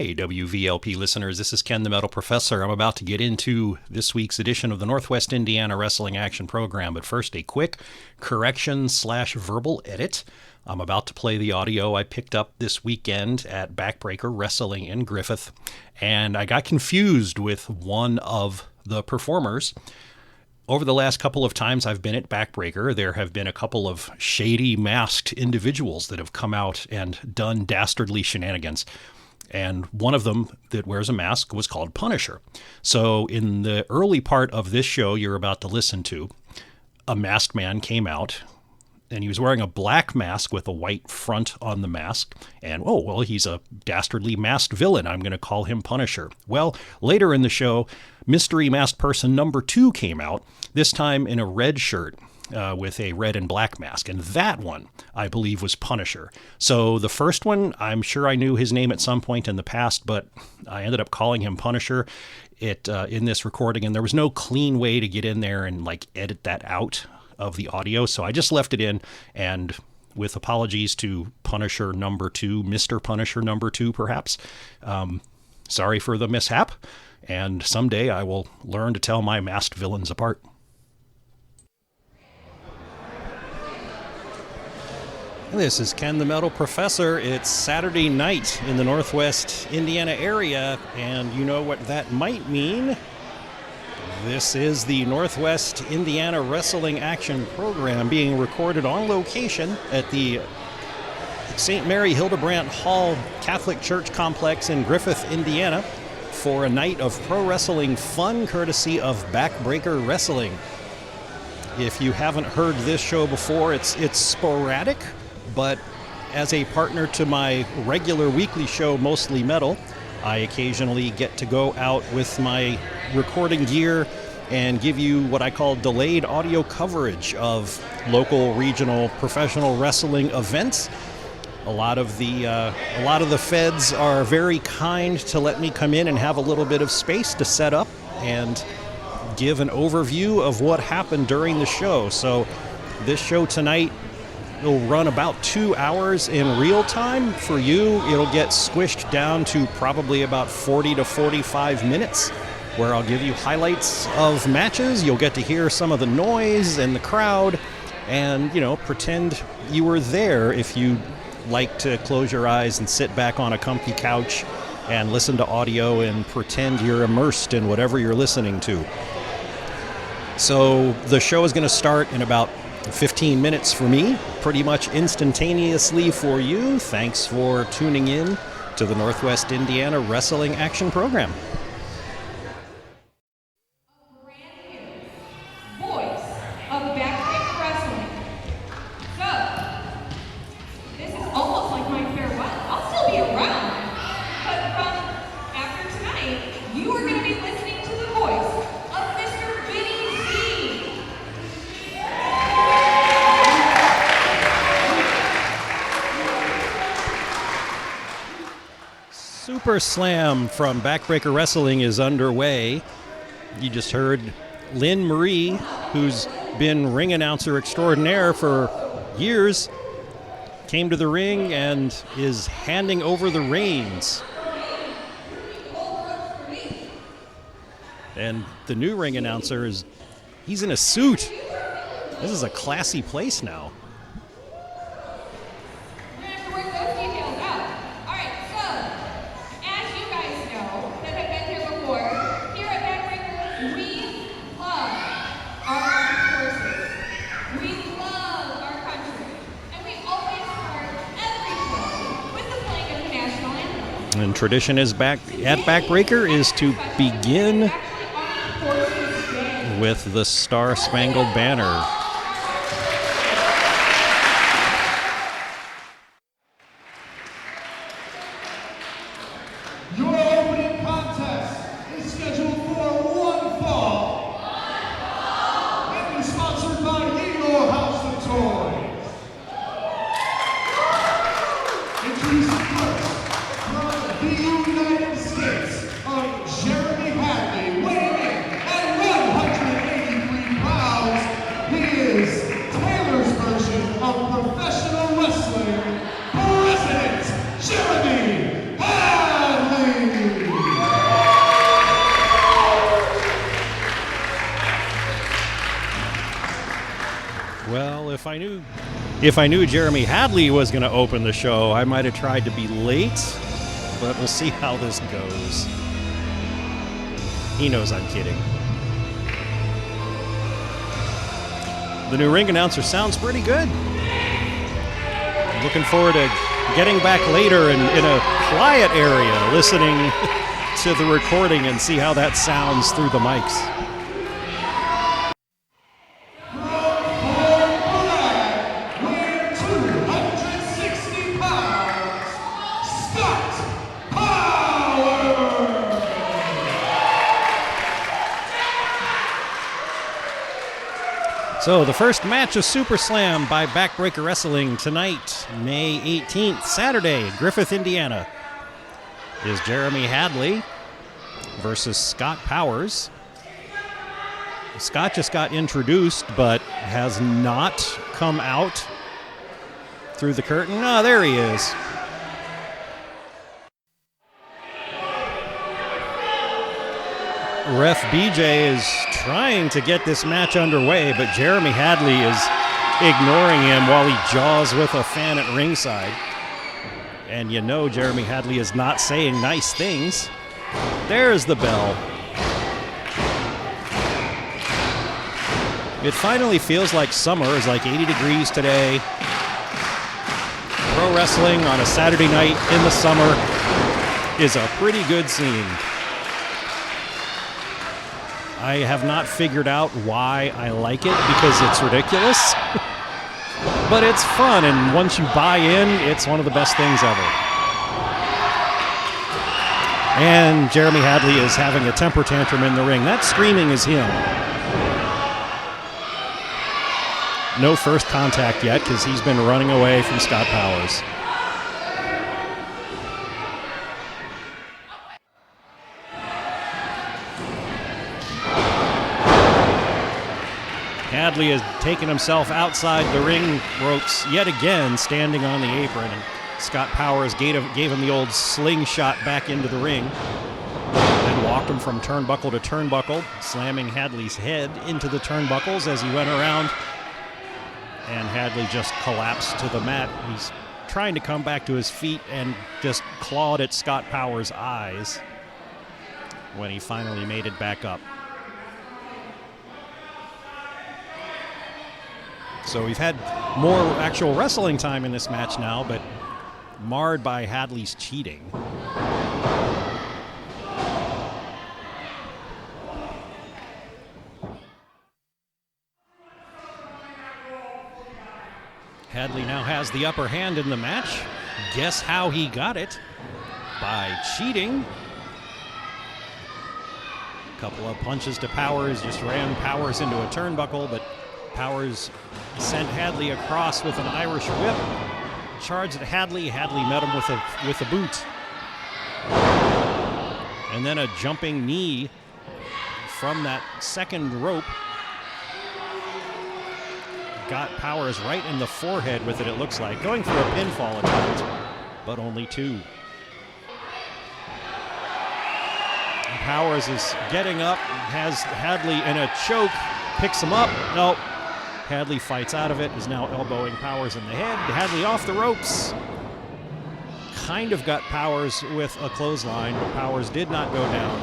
Hey, WVLP listeners, this is Ken the Metal Professor. I'm about to get into this week's edition of the Northwest Indiana Wrestling Action Program, but first a quick correction/verbal edit. I'm about to play the audio I picked up this weekend at Backbreaker Wrestling in Griffith, and I got confused with one of the performers. Over the last couple of times I've been at Backbreaker, there have been a couple of shady masked individuals that have come out and done dastardly shenanigans. And one of them that wears a mask was called Punisher. So in the early part of this show you're about to listen to, a masked man came out, and he was wearing a black mask with a white front on the mask. And, oh, well, he's a dastardly masked villain. I'm going to call him Punisher. Well, later in the show, mystery masked person number 2 came out, this time in a red shirt with a red and black mask. And that one, I believe, was Punisher. So the first one, I'm sure I knew his name at some point in the past, but I ended up calling him Punisher in this recording. And there was no clean way to get in there and edit that out of the audio, so I just left it in, and with apologies to Punisher number 2, Mr. Punisher number 2, perhaps. Sorry for the mishap, and someday I will learn to tell my masked villains apart. This is Ken the Metal Professor. It's Saturday night in the Northwest Indiana area, and you know what that might mean. This is the Northwest Indiana Wrestling Action Program being recorded on location at the St. Mary Hildebrandt Hall Catholic Church Complex in Griffith, Indiana, for a night of pro wrestling fun courtesy of Backbreaker Wrestling. If you haven't heard this show before, it's sporadic, but as a partner to my regular weekly show, Mostly Metal, I occasionally get to go out with my recording gear and give you what I call delayed audio coverage of local, regional, professional wrestling events. A lot of the feds are very kind to let me come in and have a little bit of space to set up and give an overview of what happened during the show. So this show tonight will run about 2 hours in real time. For you, it'll get squished down to probably about 40 to 45 minutes, where I'll give you highlights of matches. You'll get to hear some of the noise and the crowd, and, pretend you were there if you like to close your eyes and sit back on a comfy couch and listen to audio and pretend you're immersed in whatever you're listening to. So the show is going to start in about 15 minutes for me, pretty much instantaneously for you. Thanks for tuning in to the Northwest Indiana Wrestling Action Program. Super Slam from Backbreaker Wrestling is underway. You just heard Lynn Marie, who's been ring announcer extraordinaire for years, came to the ring and is handing over the reins. And the new ring announcer he's in a suit. This is a classy place now. And tradition is back at Backbreaker is to begin with the Star Spangled Banner. Your opening contest is scheduled for one fall. And is sponsored by Eagle House of Toys. Introducing first, from the United States, of Jeremy Hadley, weighing in at 183 pounds, he is Taylor's version of professional wrestling, President Jeremy Hadley. If I knew Jeremy Hadley was going to open the show, I might have tried to be late, but we'll see how this goes. He knows I'm kidding. The new ring announcer sounds pretty good. Looking forward to getting back later in a quiet area, listening to the recording and see how that sounds through the mics. So the first match of Super Slam by Backbreaker Wrestling tonight, May 18th, Saturday, Griffith, Indiana, is Jeremy Hadley versus Scott Powers. Scott just got introduced, but has not come out through the curtain. Oh, there he is. Ref BJ is trying to get this match underway, but Jeremy Hadley is ignoring him while he jaws with a fan at ringside. And you know Jeremy Hadley is not saying nice things. There's the bell. It finally feels like summer. It's like 80 degrees today. Pro wrestling on a Saturday night in the summer is a pretty good scene. I have not figured out why I like it because it's ridiculous. But it's fun, and once you buy in, it's one of the best things ever. And Jeremy Hadley is having a temper tantrum in the ring. That screaming is him. No first contact yet because he's been running away from Scott Powers. Hadley has taken himself outside the ring ropes yet again, standing on the apron, and Scott Powers gave him the old slingshot back into the ring, then walked him from turnbuckle to turnbuckle, slamming Hadley's head into the turnbuckles as he went around, and Hadley just collapsed to the mat. He's trying to come back to his feet and just clawed at Scott Powers' eyes when he finally made it back up. So we've had more actual wrestling time in this match now, but marred by Hadley's cheating. Hadley now has the upper hand in the match. Guess how he got it? By cheating. A couple of punches to Powers, just ran Powers into a turnbuckle, but Powers sent Hadley across with an Irish whip. Charged at Hadley. Hadley met him with a boot. And then a jumping knee from that second rope. Got Powers right in the forehead with it looks like. Going for a pinfall attempt, but only two. And Powers is getting up, has Hadley in a choke, picks him up. Nope. Hadley fights out of it, is now elbowing Powers in the head. Hadley off the ropes. Kind of got Powers with a clothesline, but Powers did not go down.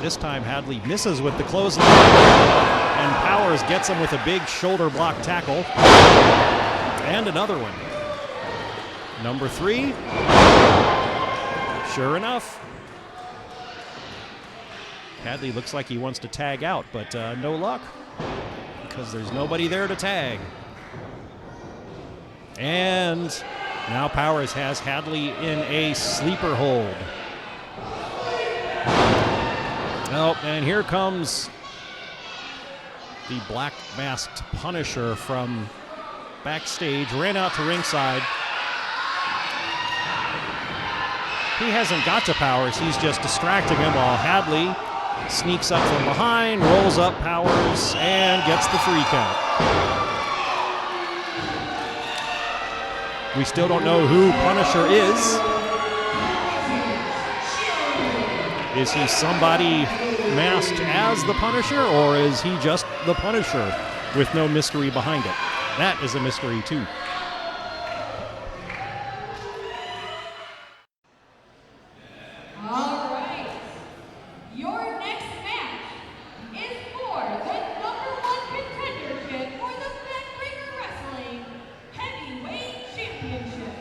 This time Hadley misses with the clothesline, and Powers gets him with a big shoulder block tackle. And another one. Number 3. Sure enough. Hadley looks like he wants to tag out, but no luck, because there's nobody there to tag. And now Powers has Hadley in a sleeper hold. Oh, and here comes the black masked Punisher from backstage. Ran out to ringside. He hasn't got to Powers. He's just distracting him while Hadley sneaks up from behind, rolls up Powers, and gets the 3 count. We still don't know who Punisher is. Is he somebody masked as the Punisher, or is he just the Punisher? with no mystery behind it. That is a mystery too. All right. Your next match is for the #1 contendership for the Backbreaker Wrestling Heavyweight Championship.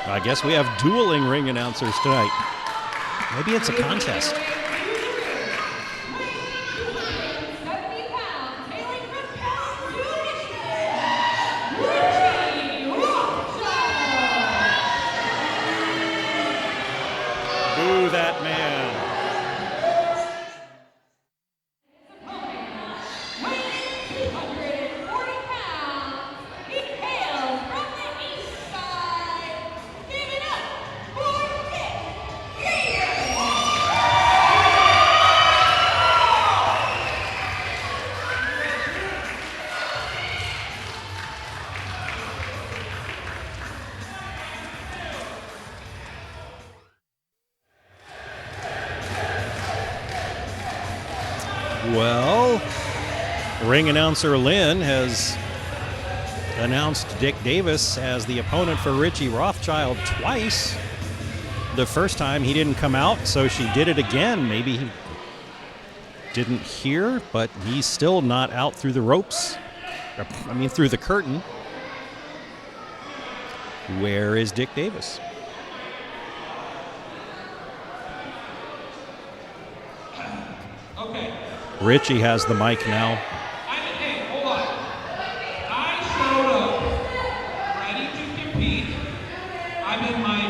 I guess we have dueling ring announcers tonight. Maybe it's a contest. 270 pounds, hailing from Kalamazoo, Michigan, Nwiwrap. Boo that man. Weighing 240 pounds, he hails from the east side. Give it up for Dick Davis. Well, ring announcer Lynn has announced Dick Davis as the opponent for Richie Rothschild twice. The first time he didn't come out, so she did it again. Maybe he didn't hear, but he's still not out through the ropes. I mean, through the curtain. Where is Dick Davis? Okay. Richie has the mic now. Hey, hold on. I showed up ready to compete. I'm in my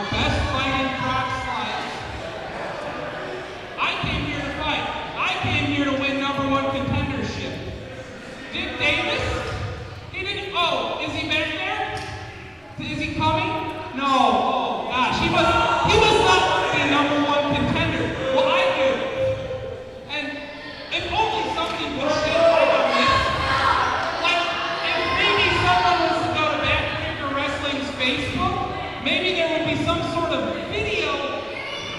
best fighting Croc slides. I came here to fight. I came here to win #1 contendership. Dick Davis? He didn't. Oh, is he back there? Is he coming? No. Oh gosh, he was not the #1 contender. Well, I do. And if only somebody would shed light on this. Like, if maybe someone was to go to Backbreaker Wrestling's Facebook, maybe there would be some sort of video.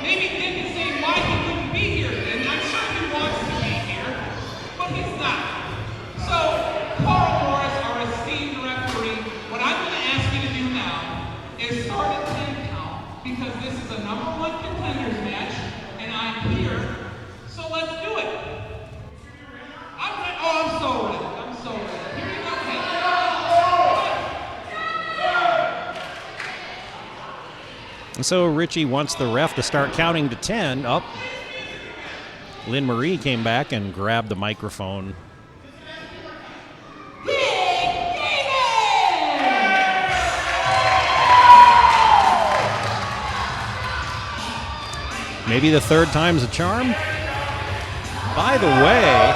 Maybe Dick is saying why he couldn't be here. And I'm sure he wants to be here, but he's not. So, Carl Morris, our esteemed referee, what I'm going to ask you to do now is start a 10 count, because this is a #1 contenders match, and I'm here. So let's do it. I'm ready. Oh, I'm so ready. I'm so ready. Here we go. And so Richie wants the ref to start counting to 10. Up. Lynn Marie came back and grabbed the microphone. Maybe the third time's a charm? By the way,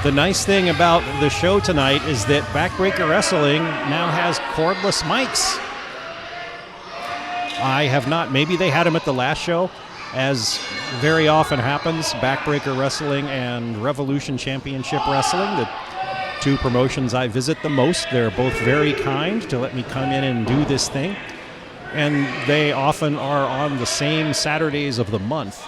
the nice thing about the show tonight is that Backbreaker Wrestling now has cordless mics. I have not, maybe they had them at the last show, as very often happens. Backbreaker Wrestling and Revolution Championship Wrestling, the two promotions I visit the most. They're both very kind to let me come in and do this thing. And they often are on the same Saturdays of the month.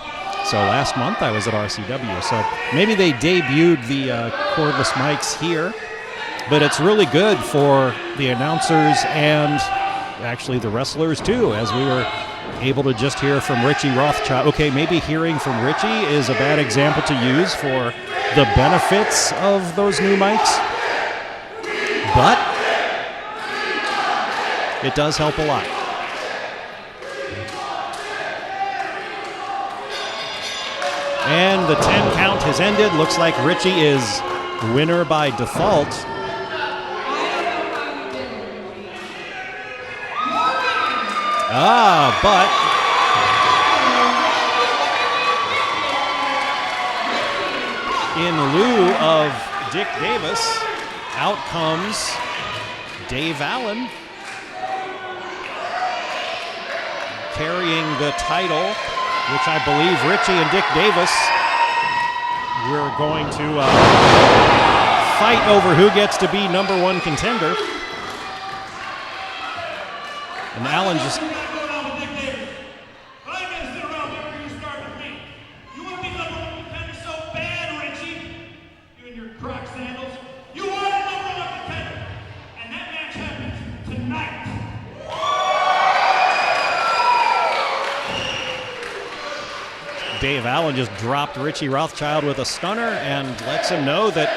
So last month I was at RCW. So maybe they debuted the cordless mics here. But it's really good for the announcers and actually the wrestlers too, as we were able to just hear from Richie Rothschild. Okay, maybe hearing from Richie is a bad example to use for the benefits of those new mics. But it does help a lot. And the 10 count has ended. Looks like Richie is winner by default. But in lieu of Dick Davis, out comes Dave Allen, carrying the title, which I believe Richie and Dick Davis we're going to fight over who gets to be #1 contender. And Allen just... I'm going on with Dick Davis. I'm going to sit around crack sandals. You are the number one contender, and that match happens tonight. Dave Allen just dropped Richie Rothschild with a stunner and lets him know that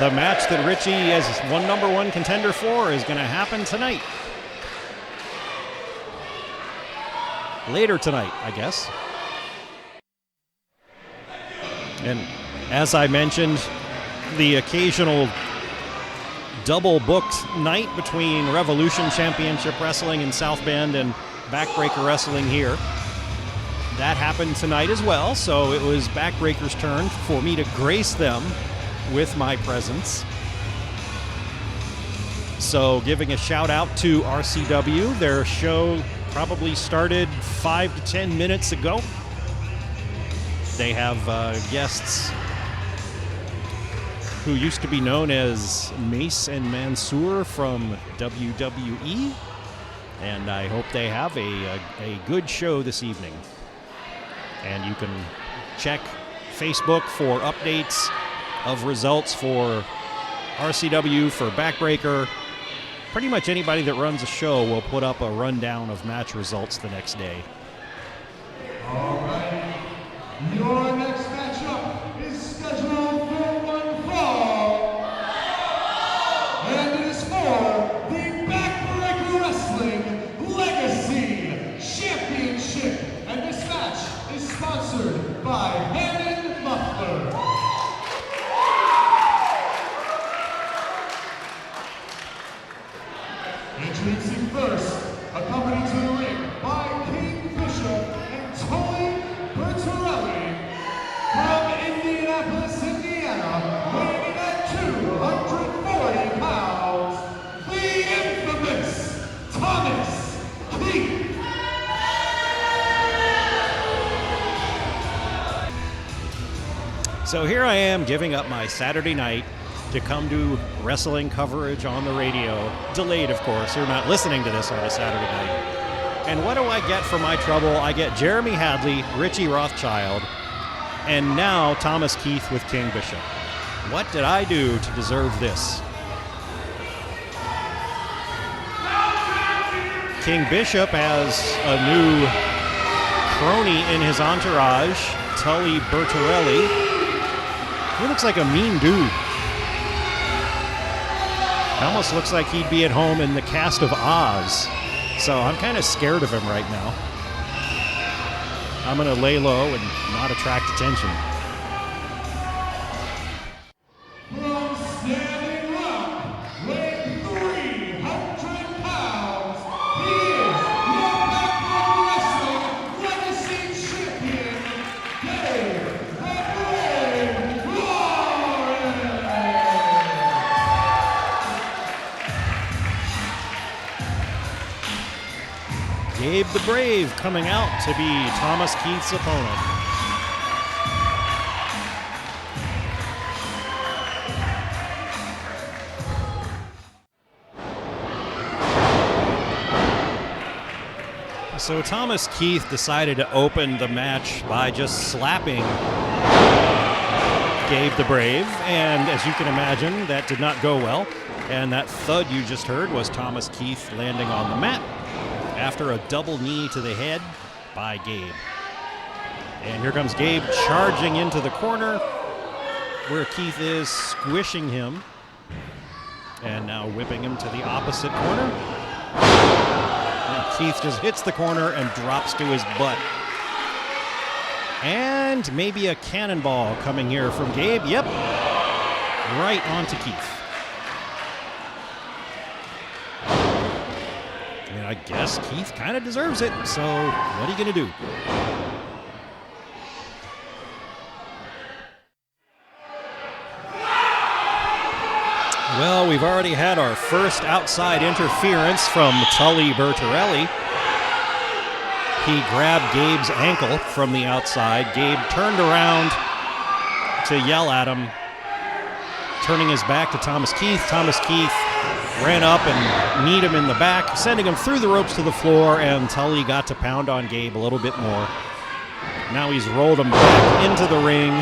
the match that Richie is number one contender for is going to happen tonight. Later tonight, I guess. And as I mentioned, the occasional double-booked night between Revolution Championship Wrestling in South Bend and Backbreaker Wrestling here. That happened tonight as well, so it was Backbreaker's turn for me to grace them with my presence. So giving a shout out to RCW. Their show probably started 5 to 10 minutes ago. They have guests who used to be known as Mace and Mansoor from WWE, and I hope they have a good show this evening. And you can check Facebook for updates of results for RCW, for Backbreaker. Pretty much anybody that runs a show will put up a rundown of match results the next day. All right. Your next matchup is scheduled for one fall. And it is for the Backbreaker Wrestling Legacy Championship. And this match is sponsored by Hannon Muffler. Introducing first, accompanied to the ring by King Bishop and Tony Bertorelli from Indianapolis, Indiana, weighing in at 240 pounds, the infamous Thomas Keith. So here I am giving up my Saturday night to come do wrestling coverage on the radio. Delayed, of course. You're not listening to this on a Saturday night. And what do I get for my trouble? I get Jeremy Hadley, Richie Rothschild, and now Thomas Keith with King Bishop. What did I do to deserve this? King Bishop has a new crony in his entourage, Tully Bertorelli. He looks like a mean dude. Almost looks like he'd be at home in the cast of Oz. So I'm kind of scared of him right now. I'm going to lay low and not attract attention. From Standing Rock, weighing 300 pounds, he is your Backbreaker Wrestling Legacy Champion, Dave the Brave Lawrence. Gabe the Brave coming out to be Thomas Keith's opponent. So Thomas Keith decided to open the match by just slapping Gabe the Brave, and as you can imagine, that did not go well. And that thud you just heard was Thomas Keith landing on the mat after a double knee to the head by Gabe. And here comes Gabe charging into the corner where Keith is, squishing him, and now whipping him to the opposite corner. And Keith just hits the corner and drops to his butt. And maybe a cannonball coming here from Gabe. Yep, right onto Keith. And I guess Keith kind of deserves it, so what are you going to do? Well, we've already had our first outside interference from Tully Bertorelli. He grabbed Gabe's ankle from the outside. Gabe turned around to yell at him, turning his back to Thomas Keith. Thomas Keith ran up and kneed him in the back, sending him through the ropes to the floor, and Tully got to pound on Gabe a little bit more. Now he's rolled him back into the ring,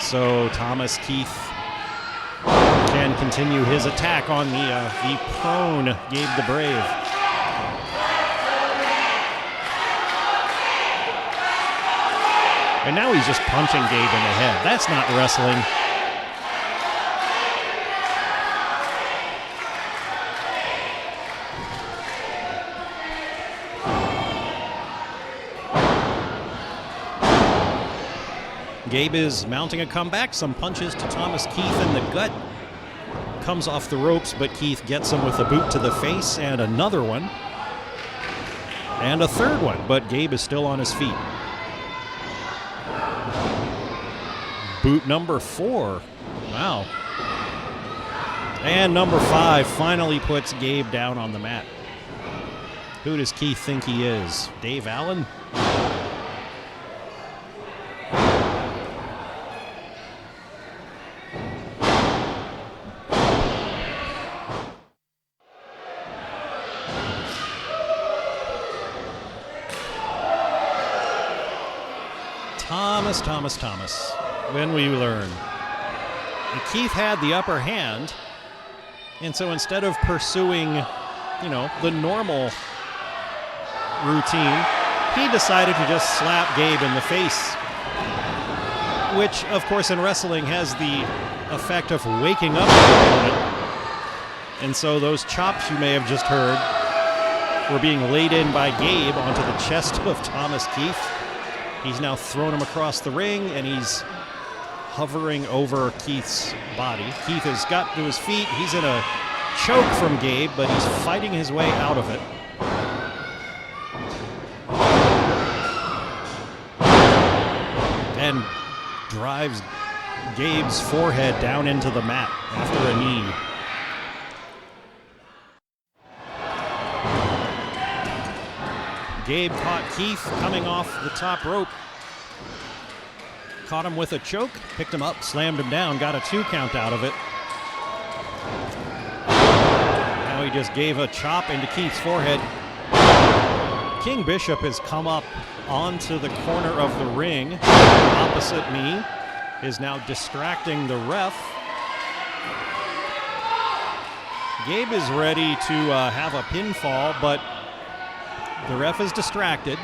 So Thomas Keith can continue his attack on the prone Gabe the Brave. And now he's just punching Gabe in the head. That's not wrestling. Gabe is mounting a comeback. Some punches to Thomas Keith in the gut. Comes off the ropes, but Keith gets him with a boot to the face, and another one. And a third one, but Gabe is still on his feet. Boot number 4. Wow. And number 5 finally puts Gabe down on the mat. Who does Keith think he is? Dave Allen? Thomas. When we learn. And Keith had the upper hand, and so instead of pursuing, the normal routine, he decided to just slap Gabe in the face, which, of course, in wrestling has the effect of waking up the opponent. And so those chops you may have just heard were being laid in by Gabe onto the chest of Thomas Keith. He's now thrown him across the ring, and he's hovering over Keith's body. Keith has got to his feet. He's in a choke from Gabe, but he's fighting his way out of it. And drives Gabe's forehead down into the mat after a knee. Gabe caught Keith coming off the top rope. Caught him with a choke, picked him up, slammed him down, got a 2 count out of it. Now he just gave a chop into Keith's forehead. King Bishop has come up onto the corner of the ring, opposite me, is now distracting the ref. Gabe is ready to have a pinfall, but the ref is distracted.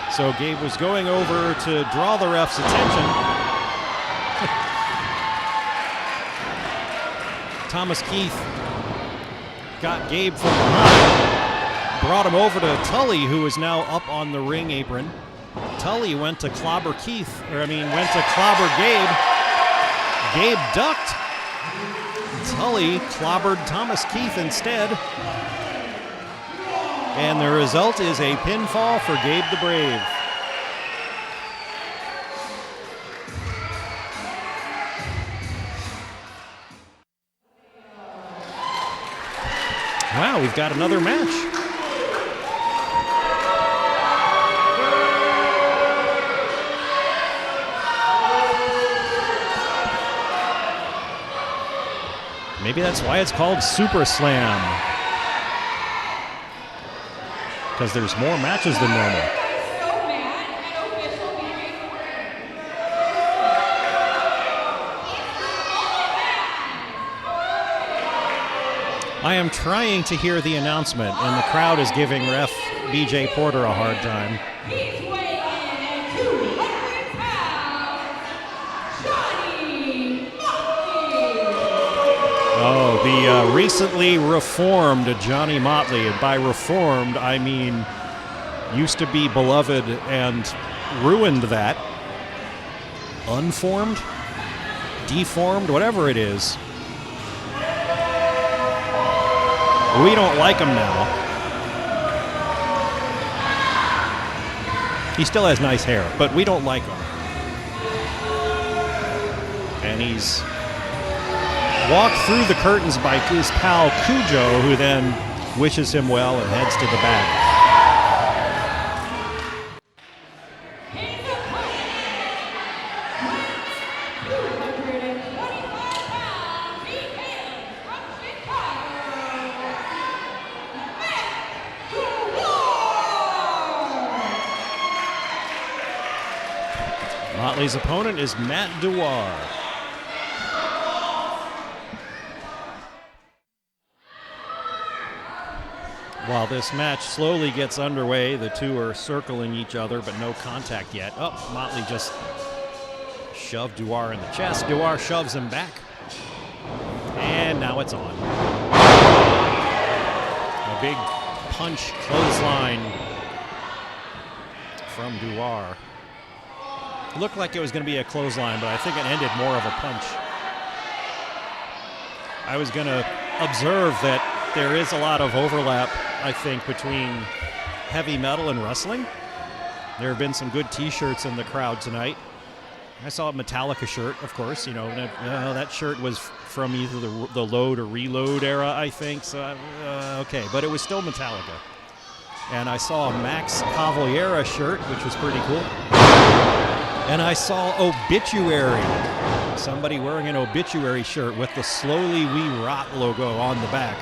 So Gabe was going over to draw the ref's attention. Thomas Keith got Gabe from behind, brought him over to Tully, who is now up on the ring apron. Tully went to clobber went to clobber Gabe. Gabe ducked. Tully clobbered Thomas Keith instead. And the result is a pinfall for Gabe the Brave. Wow, we've got another match. Maybe that's why it's called Super Slam. Because there's more matches than normal. I am trying to hear the announcement, and the crowd is giving ref BJ Porter a hard time. He's weighing in at 200 pounds, Johnny Motley. Oh, the recently reformed Johnny Motley. And by reformed, I mean used to be beloved and ruined that. Unformed? Deformed? Whatever it is. We don't like him now. He still has nice hair, but we don't like him. And he's walked through the curtains by his pal Cujo, who then wishes him well and heads to the back. Motley's opponent is Matt Dewar. While this match slowly gets underway, the two are circling each other, but no contact yet. Oh, Motley just shoved Dewar in the chest. Dewar shoves him back. And now it's on. A big punch clothesline from Dewar. It looked like it was going to be a clothesline, but I think it ended more of a punch. I was going to observe that there is a lot of overlap, I think, between heavy metal and wrestling. There have been some good t-shirts in the crowd tonight. I saw a Metallica shirt, of course. You know, that shirt was from either the Load or Reload era, I think. So, okay, but it was still Metallica. And I saw a Max Cavalera shirt, which was pretty cool. And I saw Obituary. Somebody wearing an Obituary shirt with the Slowly We Rot logo on the back.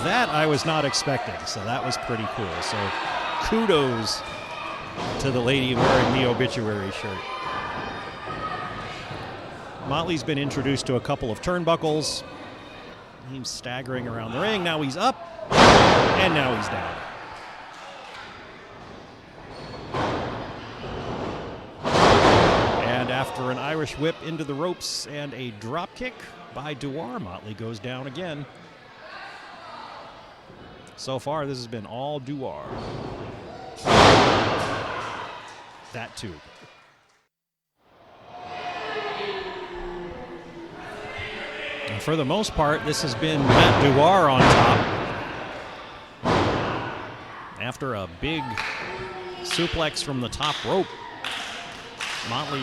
That I was not expecting, so that was pretty cool. So kudos to the lady wearing the Obituary shirt. Motley's been introduced to a couple of turnbuckles. He's staggering around the ring. Now he's up, and now he's down. And after an Irish whip into the ropes and a drop kick by Dewar, Motley goes down again. So far, this has been all Dewar. That too. And for the most part, this has been Matt Dewar on top. After a big suplex from the top rope. Motley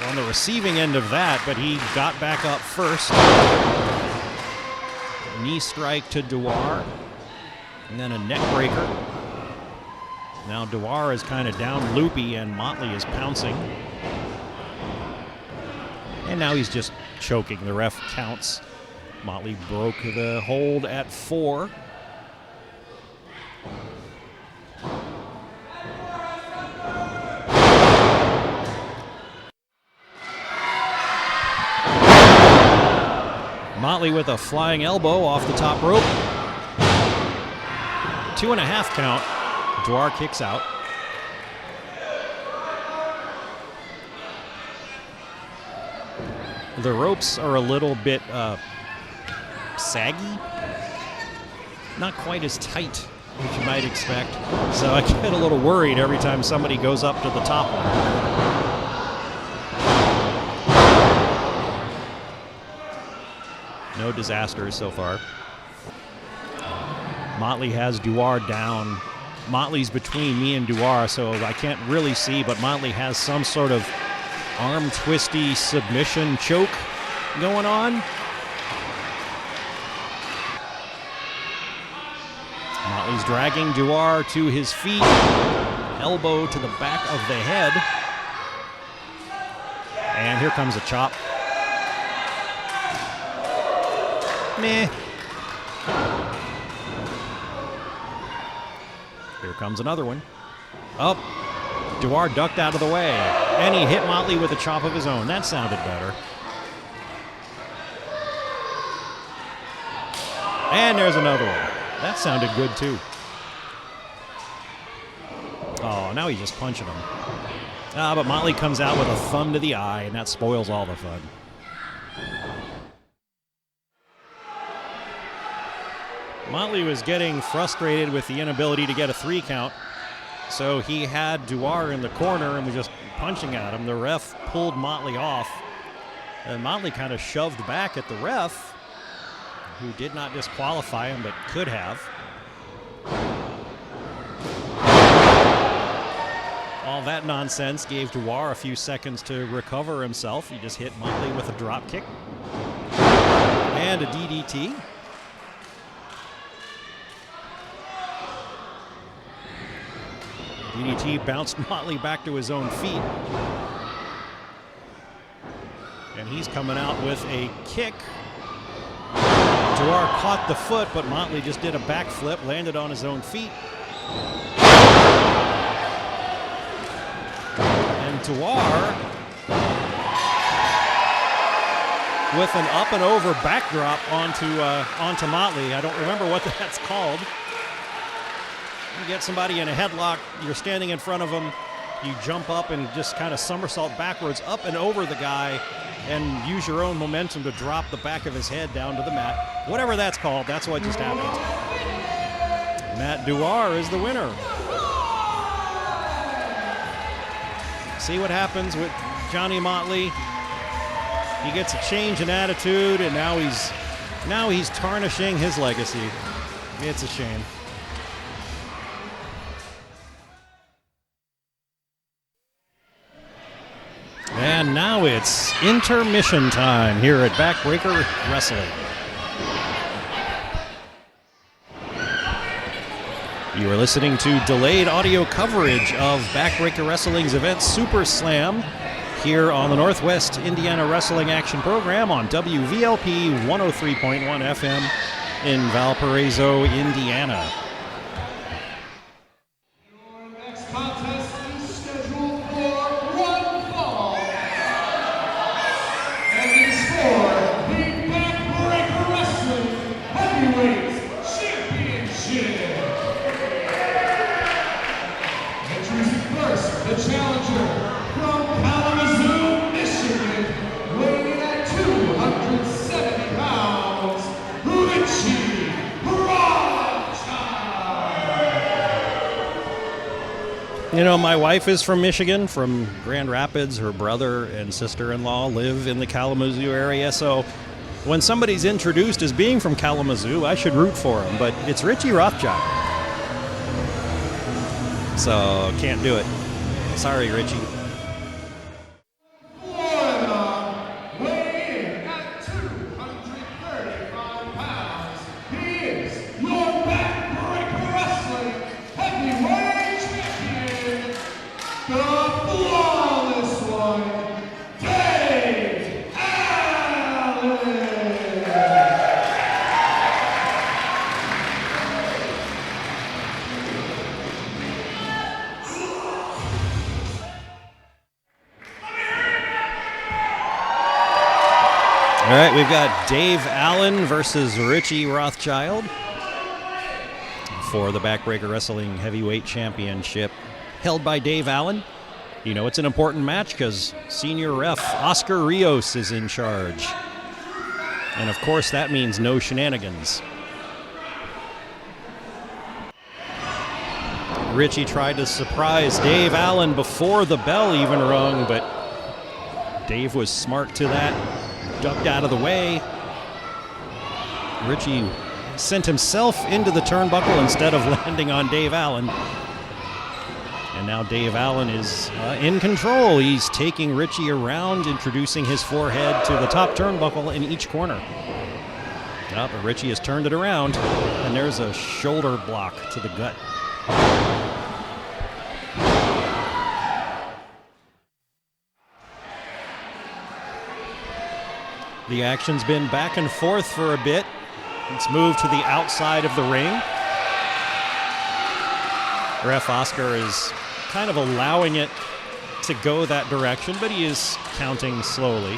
on the receiving end of that, but he got back up first. Knee strike to Dewar. And then a neck breaker. Now Dewar is kind of down loopy and Motley is pouncing. And now he's just choking. The ref counts. Motley broke the hold at 4. Motley with a flying elbow off the top rope. 2.5 count. Dewar kicks out. The ropes are a little bit saggy. Not quite as tight as you might expect. So I get a little worried every time somebody goes up to the top one. No disasters so far. Motley has Dewar down. Motley's between me and Dewar, so I can't really see, but Motley has some sort of arm twisty submission choke going on. Motley's dragging Dewar to his feet. Elbow to the back of the head. And here comes a chop. Meh. Here comes another one. Up. Dewar ducked out of the way. And he hit Motley with a chop of his own. That sounded better. And there's another one. That sounded good too. Oh, now he's just punching him. But Motley comes out with a thumb to the eye, and that spoils all the fun. Motley was getting frustrated with the inability to get a 3 count, so he had Dewar in the corner and was just punching at him. The ref pulled Motley off, and Motley kind of shoved back at the ref, who did not disqualify him but could have. All that nonsense gave Dewar a few seconds to recover himself. He just hit Motley with a drop kick and a DDT. DDT bounced Motley back to his own feet. And he's coming out with a kick. Dewar caught the foot, but Motley just did a backflip, landed on his own feet. And Dewar with an up and over backdrop onto Motley. I don't remember what that's called. You get somebody in a headlock, you're standing in front of them, you jump up and just kind of somersault backwards up and over the guy and use your own momentum to drop the back of his head down to the mat. Whatever that's called, that's what just happened. Matt Duar is the winner. See what happens with Johnny Motley. He gets a change in attitude, and now he's tarnishing his legacy. It's a shame. And now it's intermission time here at Backbreaker Wrestling. You are listening to delayed audio coverage of Backbreaker Wrestling's event Super Slam here on the Northwest Indiana Wrestling Action Program on WVLP 103.1 FM in Valparaiso, Indiana. Your next contest is scheduled for one fall. And it's for the Backbreaker Wrestling Heavyweight Championship. Introducing first, the challenger from Kalamazoo, Michigan, weighing at 270 pounds, Richie Rothschild. You know, my wife is from Michigan, from Grand Rapids. Her brother and sister-in-law live in the Kalamazoo area, so when somebody's introduced as being from Kalamazoo, I should root for him, but it's Richie Rothschild. So, can't do it. Sorry, Richie. Florida, weighing at 235 pounds, he is your Backbreaker Wrestling Heavyweight Champion, the flawless one, Dave Allen. All right, we've got Dave Allen versus Richie Rothschild for the Backbreaker Wrestling Heavyweight Championship, held by Dave Allen. You know it's an important match because senior ref Oscar Rios is in charge. And of course that means no shenanigans. Richie tried to surprise Dave Allen before the bell even rung, but Dave was smart to that. Ducked out of the way. Richie sent himself into the turnbuckle instead of landing on Dave Allen. And now Dave Allen is in control. He's taking Richie around, introducing his forehead to the top turnbuckle in each corner. But Richie has turned it around, and there's a shoulder block to the gut. The action's been back and forth for a bit. It's moved to the outside of the ring. Ref Oscar is kind of allowing it to go that direction, but he is counting slowly.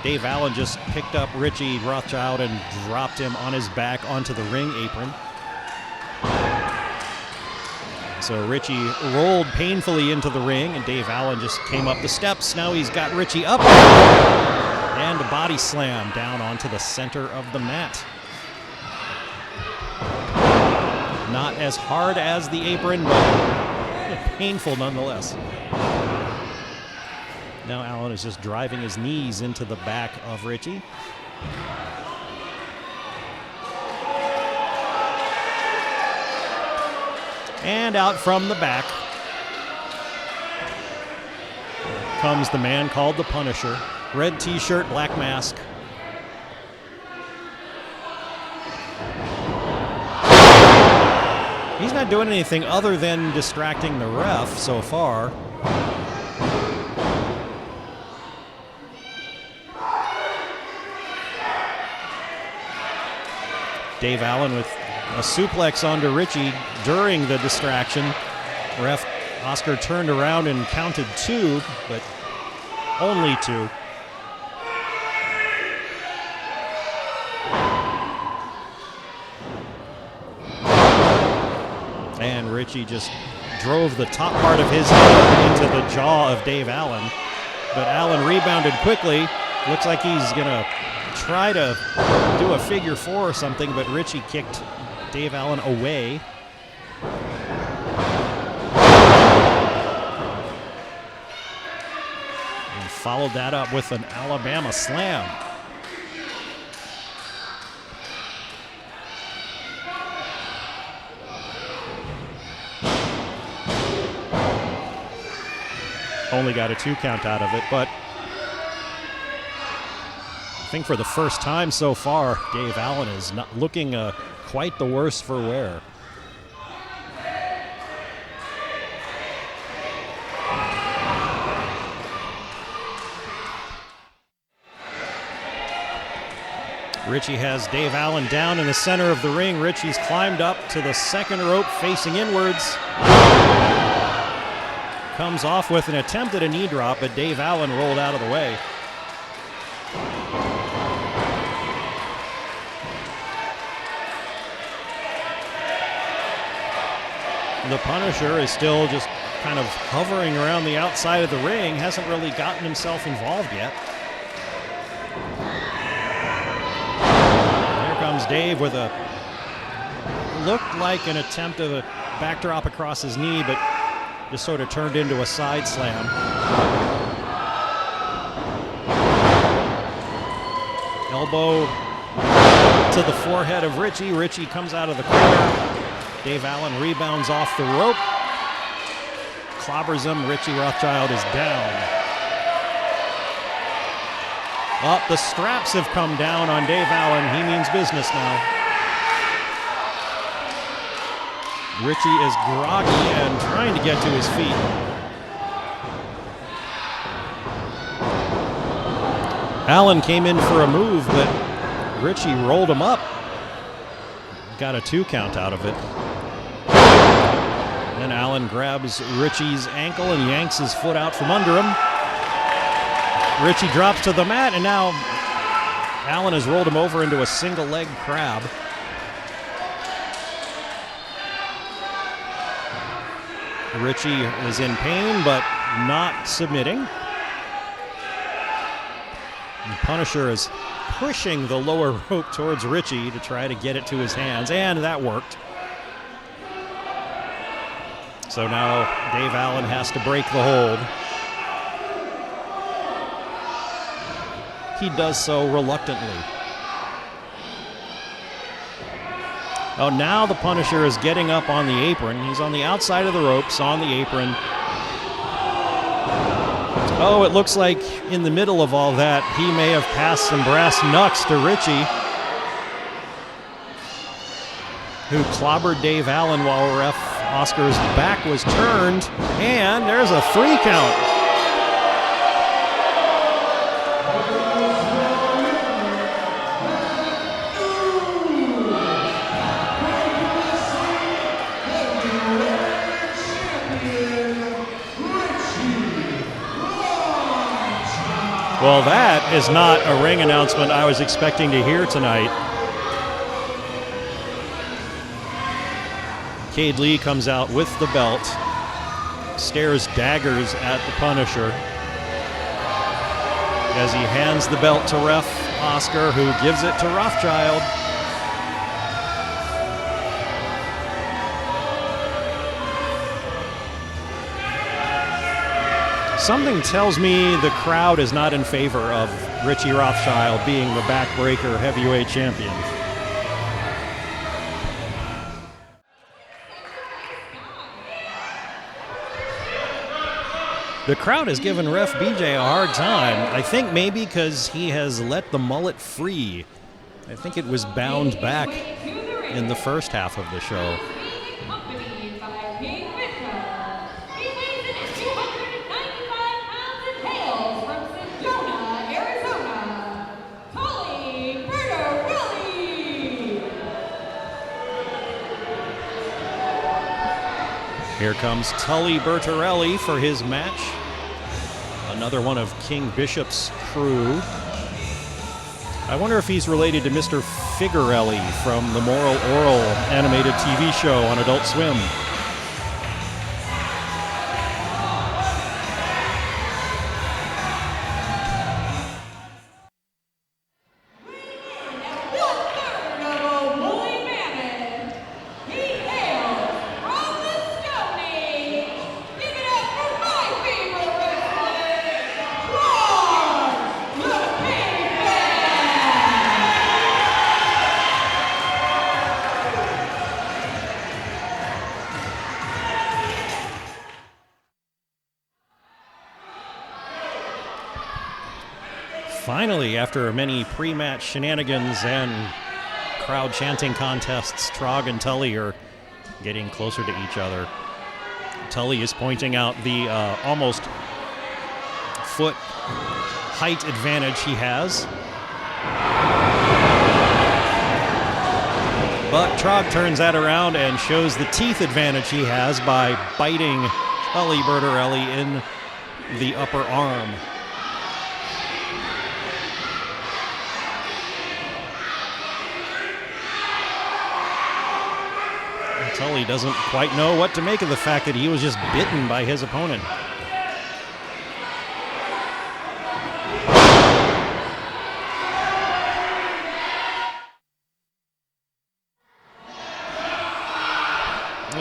Dave Allen just picked up Richie Rothschild and dropped him on his back onto the ring apron. So Richie rolled painfully into the ring, and Dave Allen just came up the steps. Now he's got Richie up. And a body slam down onto the center of the mat. Not as hard as the apron, but painful nonetheless. Now Allen is just driving his knees into the back of Richie. And out from the back comes the man called the Punisher. Red t-shirt, black mask. He's not doing anything other than distracting the ref so far. Dave Allen with a suplex onto Richie during the distraction. Ref Oscar turned around and counted 2, but only 2. Richie just drove the top part of his head into the jaw of Dave Allen. But Allen rebounded quickly. Looks like he's going to try to do a figure four or something, but Richie kicked Dave Allen away. And followed that up with an Alabama slam. Only got a 2 count out of it, but I think for the first time so far, Dave Allen is not looking quite the worse for wear. Richie has Dave Allen down in the center of the ring. Richie's climbed up to the second rope facing inwards. Comes off with an attempt at a knee drop, but Dave Allen rolled out of the way. The Punisher is still just kind of hovering around the outside of the ring, hasn't really gotten himself involved yet. Here comes Dave with a, looked like an attempt of a backdrop across his knee, but just sort of turned into a side slam. Elbow to the forehead of Richie. Richie comes out of the corner. Dave Allen rebounds off the rope. Clobbers him. Richie Rothschild is down. Up, the straps have come down on Dave Allen. He means business now. Richie is groggy and trying to get to his feet. Allen came in for a move, but Richie rolled him up. Got a 2 count out of it. Then Allen grabs Richie's ankle and yanks his foot out from under him. Richie drops to the mat, and now Allen has rolled him over into a single leg crab. Richie is in pain, but not submitting. The Punisher is pushing the lower rope towards Richie to try to get it to his hands, and that worked. So now Dave Allen has to break the hold. He does so reluctantly. Oh, now the Punisher is getting up on the apron. He's on the outside of the ropes, on the apron. Oh, it looks like in the middle of all that, he may have passed some brass knucks to Richie, who clobbered Dave Allen while ref Oscar's back was turned, and there's a 3 count. Well, that is not a ring announcement I was expecting to hear tonight. Cade Lee comes out with the belt, stares daggers at the Punisher as he hands the belt to ref Oscar, who gives it to Rothschild. Something tells me the crowd is not in favor of Richie Rothschild being the Backbreaker heavyweight champion. The crowd has given ref BJ a hard time. I think maybe because he has let the mullet free. I think it was bound back in the first half of the show. Here comes Tully Bertarelli for his match. Another one of King Bishop's crew. I wonder if he's related to Mr. Figarelli from the Moral Oral animated TV show on Adult Swim. Finally, after many pre-match shenanigans and crowd chanting contests, Trog and Tully are getting closer to each other. Tully is pointing out the almost foot height advantage he has. But Trog turns that around and shows the teeth advantage he has by biting Tully Bertorelli in the upper arm. Tully doesn't quite know what to make of the fact that he was just bitten by his opponent.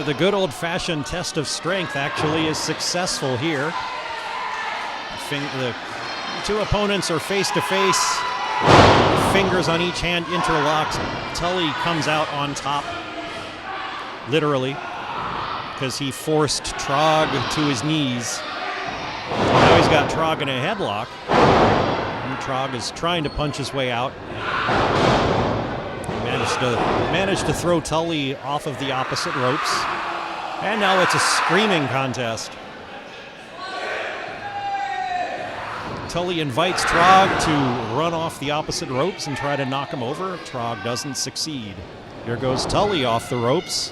The good old-fashioned test of strength actually is successful here. The two opponents are face-to-face, fingers on each hand interlocked. Tully comes out on top, literally, because he forced Trog to his knees. Now he's got Trog in a headlock. And Trog is trying to punch his way out. Managed to throw Tully off of the opposite ropes. And now it's a screaming contest. Tully invites Trog to run off the opposite ropes and try to knock him over. Trog doesn't succeed. Here goes Tully off the ropes.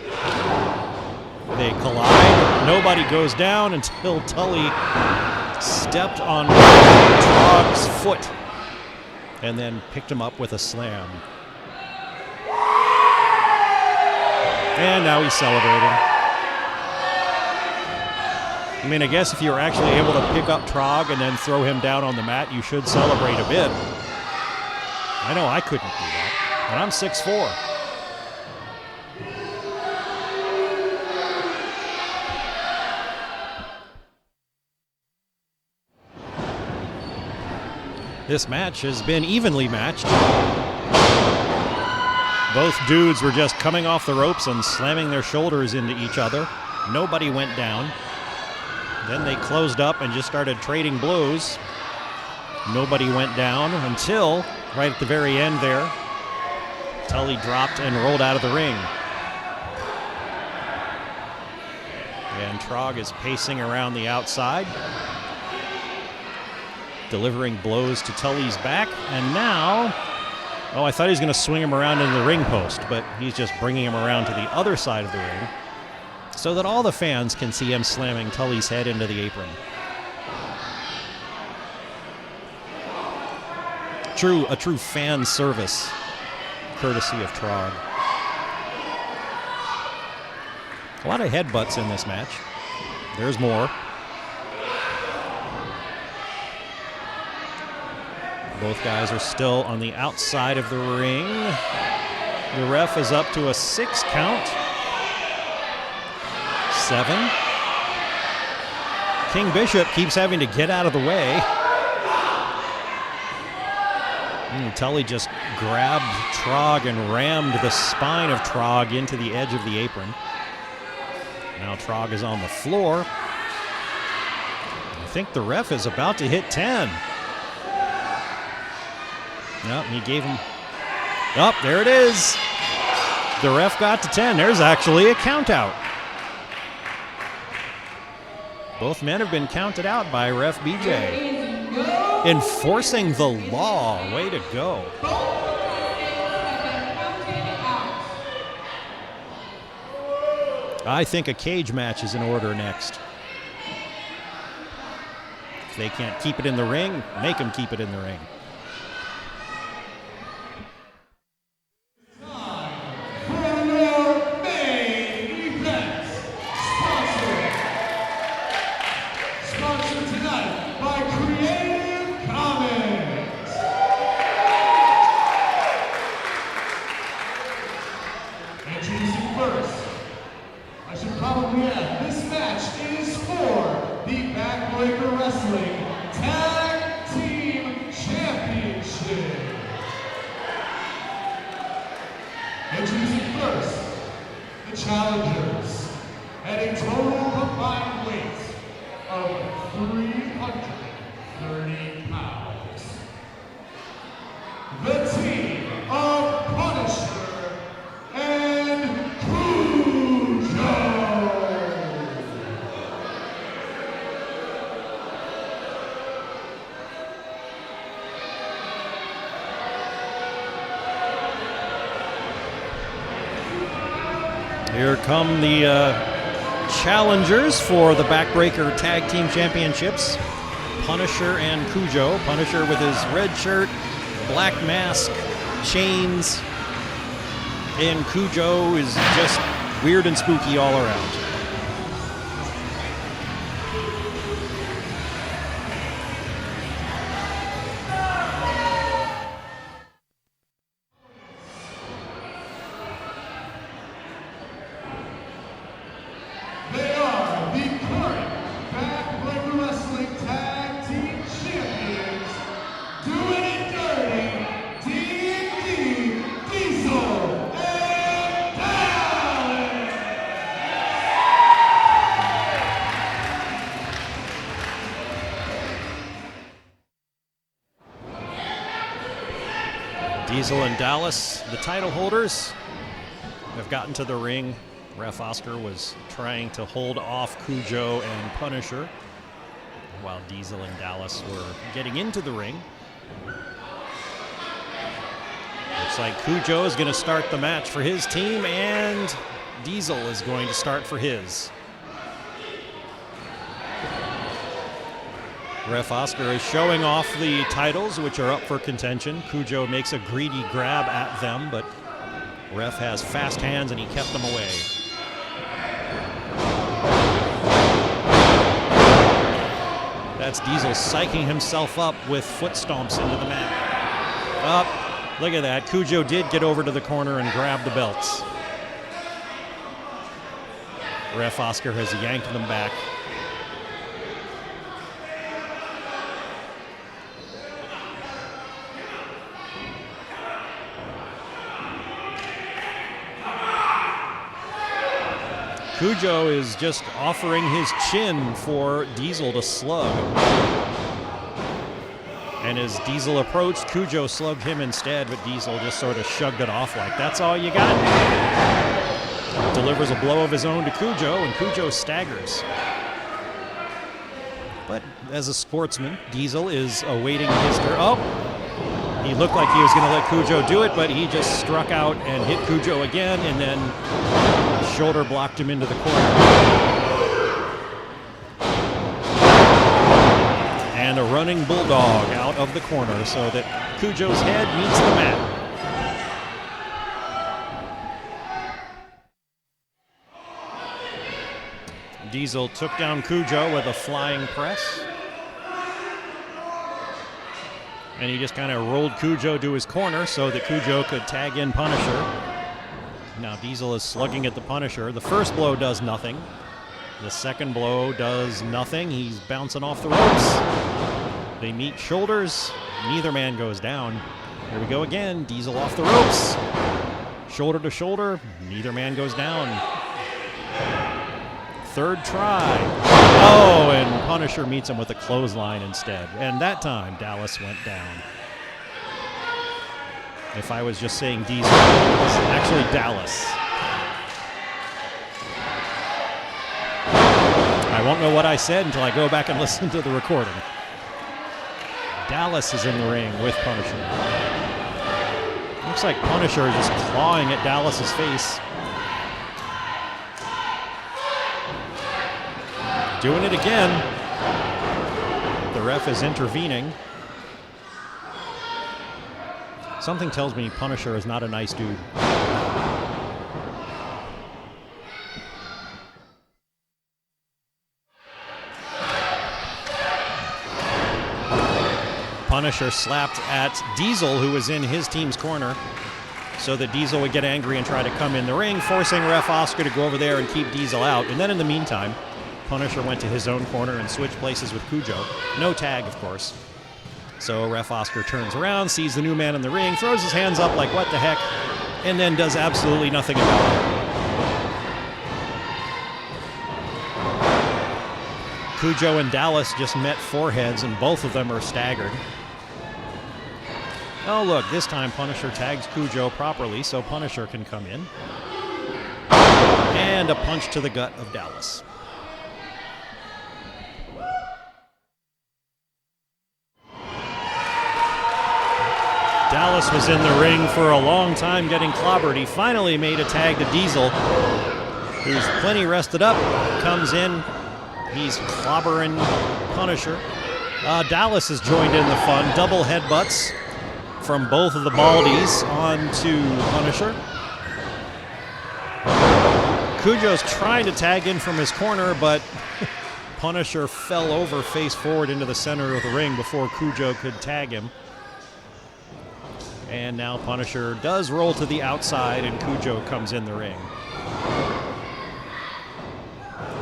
They collide. Nobody goes down until Tully stepped on Trog's foot and then picked him up with a slam. And now he's celebrating. I mean, I guess if you're actually able to pick up Trog and then throw him down on the mat, you should celebrate a bit. I know I couldn't do that. And I'm 6'4". This match has been evenly matched. Both dudes were just coming off the ropes and slamming their shoulders into each other. Nobody went down. Then they closed up and just started trading blows. Nobody went down until, right at the very end there, Tully dropped and rolled out of the ring. And Trog is pacing around the outside, delivering blows to Tully's back. And now, I thought he was going to swing him around into the ring post, but he's just bringing him around to the other side of the ring so that all the fans can see him slamming Tully's head into the apron. A true fan service, courtesy of Trog. A lot of headbutts in this match. There's more. Both guys are still on the outside of the ring. The ref is up to a 6 count. 7. King Bishop keeps having to get out of the way. Tully just grabbed Trog and rammed the spine of Trog into the edge of the apron. Now Trog is on the floor. I think the ref is about to hit 10. No, he gave him... Oh, there it is. The ref got to 10. There's actually a count out. Both men have been counted out by Ref BJ. Enforcing the law. Way to go. I think a cage match is in order next. If they can't keep it in the ring, make them keep it in the ring. This match is for the Backbreaker Wrestling Tag Team Championship. Here come the challengers for the Backbreaker Tag Team Championships. Punisher and Cujo. Punisher with his red shirt, black mask, chains, and Cujo is just weird and spooky all around. They are the current Backbreaker Wrestling Tag Team Champions, doing it dirty, D&D, Diesel, and Dallas! Diesel and Dallas, the title holders, have gotten to the ring. Ref Oscar was trying to hold off Cujo and Punisher while Diesel and Dallas were getting into the ring. Looks like Cujo is going to start the match for his team, and Diesel is going to start for his. Ref Oscar is showing off the titles, which are up for contention. Cujo makes a greedy grab at them, but Ref has fast hands and he kept them away. That's Diesel psyching himself up with foot stomps into the mat. Up. Look at that. Cujo did get over to the corner and grab the belts. Ref Oscar has yanked them back. Cujo is just offering his chin for Diesel to slug. And as Diesel approached, Cujo slugged him instead, but Diesel just sort of shrugged it off like, that's all you got? Delivers a blow of his own to Cujo, and Cujo staggers. But as a sportsman, Diesel is awaiting his turn. Oh! He looked like he was going to let Cujo do it, but he just struck out and hit Cujo again, and then shoulder blocked him into the corner. And a running bulldog out of the corner so that Cujo's head meets the mat. Diesel took down Cujo with a flying press. And he just kind of rolled Cujo to his corner so that Cujo could tag in Punisher. Now Diesel is slugging at the Punisher. The first blow does nothing. The second blow does nothing. He's bouncing off the ropes. They meet shoulders. Neither man goes down. Here we go again. Diesel off the ropes. Shoulder to shoulder. Neither man goes down. Third try. Oh, and Punisher meets him with a clothesline instead. And that time, Dallas went down. If I was just saying Diesel, it's actually Dallas. I won't know what I said until I go back and listen to the recording. Dallas is in the ring with Punisher. Looks like Punisher is just clawing at Dallas's face. Doing it again. The ref is intervening. Something tells me Punisher is not a nice dude. Punisher slapped at Diesel, who was in his team's corner, so that Diesel would get angry and try to come in the ring, forcing Ref Oscar to go over there and keep Diesel out. And then in the meantime, Punisher went to his own corner and switched places with Cujo. No tag, of course. So Ref Oscar turns around, sees the new man in the ring, throws his hands up like, what the heck, and then does absolutely nothing about it. Cujo and Dallas just met foreheads, and both of them are staggered. Oh, look, this time Punisher tags Cujo properly so Punisher can come in. And a punch to the gut of Dallas. Dallas was in the ring for a long time getting clobbered. He finally made a tag to Diesel. who's plenty rested up, comes in. He's clobbering Punisher. Dallas has joined in the fun. Double headbutts from both of the Baldies onto Punisher. Cujo's trying to tag in from his corner, but Punisher fell over face forward into the center of the ring before Cujo could tag him. And now Punisher does roll to the outside, and Cujo comes in the ring.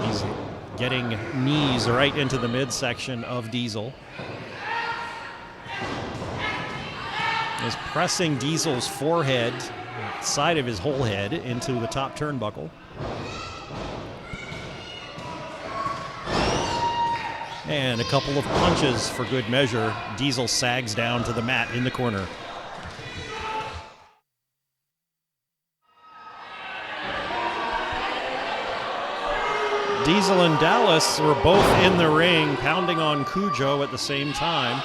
He's getting knees right into the midsection of Diesel. Is pressing Diesel's forehead, side of his whole head, into the top turnbuckle. And a couple of punches for good measure. Diesel sags down to the mat in the corner. Diesel and Dallas were both in the ring, pounding on Cujo at the same time.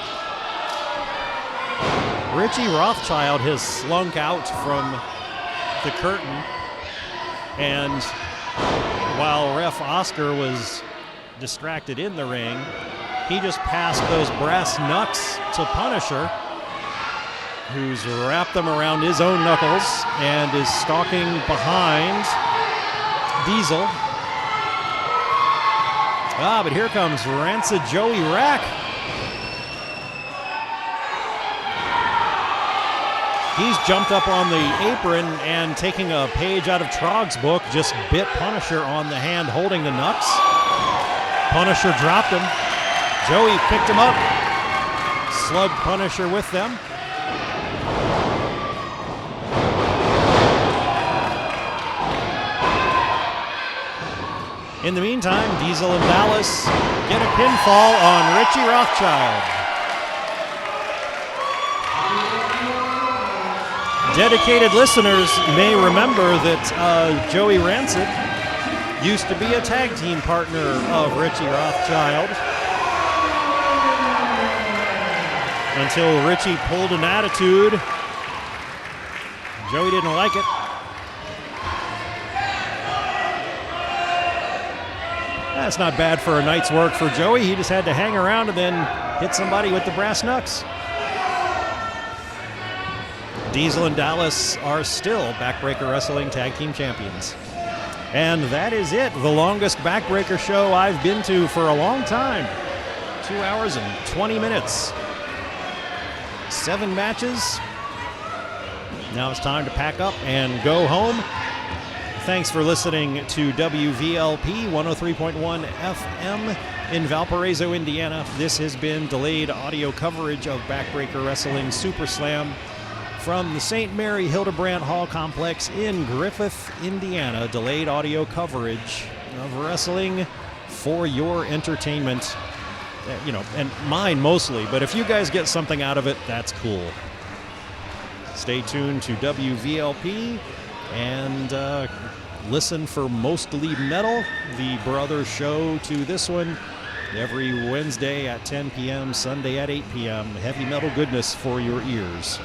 Richie Rothschild has slunk out from the curtain, and while ref Oscar was distracted in the ring, he just passed those brass knucks to Punisher, who's wrapped them around his own knuckles and is stalking behind Diesel. But here comes Rancid Joey Rack. He's jumped up on the apron and, taking a page out of Trog's book, just bit Punisher on the hand holding the knucks. Punisher dropped him. Joey picked him up, slugged Punisher with them. In the meantime, Diesel and Dallas get a pinfall on Richie Rothschild. Dedicated listeners may remember that Joey Rancid used to be a tag team partner of Richie Rothschild until Richie pulled an attitude. Joey didn't like it. That's not bad for a night's work for Joey. He just had to hang around and then hit somebody with the brass knucks. Diesel and Dallas are still Backbreaker Wrestling Tag Team Champions. And that is it. The longest Backbreaker show I've been to for a long time. 2 hours and 20 minutes. 7 matches. Now it's time to pack up and go home. Thanks for listening to WVLP 103.1 FM in Valparaiso, Indiana. This has been delayed audio coverage of Backbreaker Wrestling Super Slam from the St. Mary Hildebrandt Hall Complex in Griffith, Indiana. Delayed audio coverage of wrestling for your entertainment, and mine mostly. But if you guys get something out of it, that's cool. Stay tuned to WVLP and listen for Mostly Metal, the brother show to this one, every Wednesday at 10 p.m., Sunday at 8 p.m. Heavy metal goodness for your ears.